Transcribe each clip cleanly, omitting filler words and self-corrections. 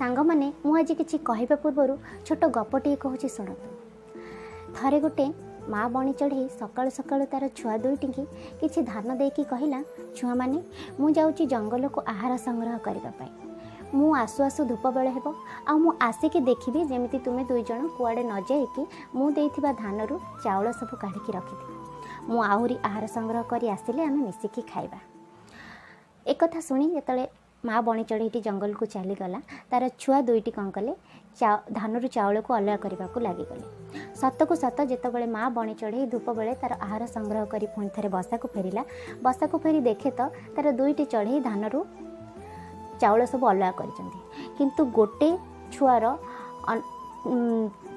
सांग मैंने मुझे किसी कहवा पूर्व छोट गपटे कहूँ शुणु। थरे गोटे माँ बणी चढ़ई सकाल सकाल तार छुआ दुईटी किसी धान देकी कहला, छुआ मैंने मु जाऊँगी जंगल को आहार संग्रह करने, मु आसु आसु धूप बेले हेब आ आसिकी देखी जमी तुम्हें दुई जन कुआड़े न जाइकी मु देइथिबा धान रु चाउल सब काढ़ी रखी मु आहरी आहार संग्रह करी आसिले आमे मिसिकी खाइबा। एक कथा शुणी जेतले माँ बणी चढ़ईटी जंगल को चलीगला तार छुआ दुईटी कौन कले धान रु चाउल को अलग करने को लगिगले। सत को सत जितेबाला माँ बणी चढ़ई धूप बेले तार आहार संग्रह करी पुणी थे बसा को फेरिला। बसा को फेरी देखे तो तार दुईटी चढ़ई धान रु चाउल सब अलग करिसेंती, किंतु गोटे छुआर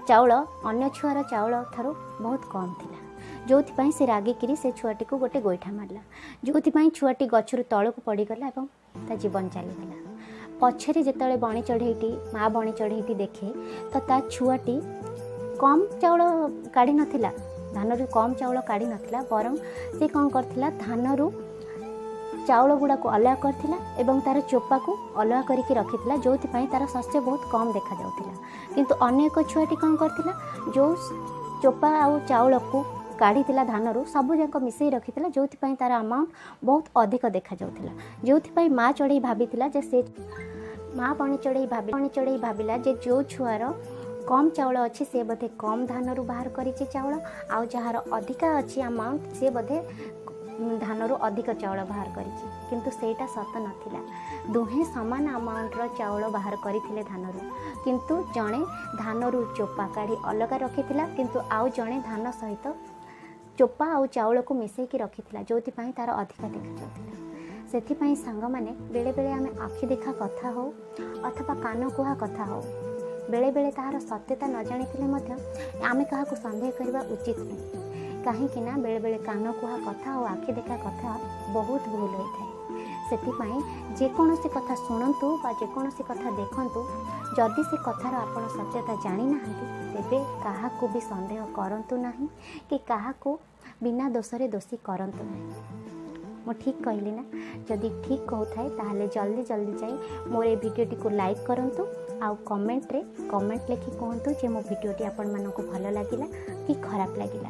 चाउल अन्य छुआर चाउल ठारू बहुत कम थिला, जो से रागिकी से छुआटी को गोटे गोईठा मारला, जो छुआटी गचर तलक पड़गला और ता जीवन चलीगला। पछरे जिते बणी चढ़ईटी माँ बणी चढ़ईटी देखे तो ता छुआटी कम चाउल काढ़ी नथिला, धान रु कम चाउल काढ़ी नथिला, बरं से कौन करथिला धान रु चाउल गुड़ा को अलग करथिला एवं तार चोपा को अलग करके रखिथिला, जो तार शस्य बहुत कम देखा जाउथिला। किंतु अन्य एक छुआटी कौन करथिला जो चोपा आउ चाउल को काढ़ी धान रु सबू जाक मिसई रखिथिला, जो तार अमाउंट बहुत अधिक देखा जाउथिला। जो माँ चढ़ई भाविथिला जे से माँ बणी चढ़ई भाविला जे जो छुआर कम चाउल अच्छी से बोधे कम धान रु बाहर करिछि चाउल, आउ जार अधिका अच्छी अमाउंट से बोधे धान रु अधिक चाउल बाहर करिछि, किंतु सेटा सत नथिला। दुहे समान अमाउंट रो चाउल बाहर करिथिले धान रु, किंतु जणे धान रु चोपा काढ़ी अलग रखिथिला, किंतु आउ जणे धान सहित चोपा आउ चाउल को मिसेकी रखिथिला, जोथि पई तार अधिका देखा जाउथिला। सेथिपई सांग माने बेले बेले आमे आखि देखा कथा हो अथवा कान कुहा कथा हो बेले बेले ताहार सत्यता न जानिथिले मध्य आमे काहाकू संदेह करबा उचित नहीं, कहीं ना बेले बेले कान कुहा कथा और आखि देखा कथा बहुत भूल होता है। से जेकोसी कथा शुणु बा जेकोसी कथा देखु, जदि से कथार आपण सत्यता जानी ना तेबे काहाकू भी संदेह करंतु नहीं कि काहाकू बिना दोषरे दोषी करंतु नहीं। मो ठीक कहली ना? जदि ठीक कहूए ताहले जल्दी जल्दी जाई मोर ए वीडियोटी को लाइक करंतु आउ कमेंट लिखि कहतु जे मो वीडियोटी आपण मानकू भल लागिला कि खराब लागिला।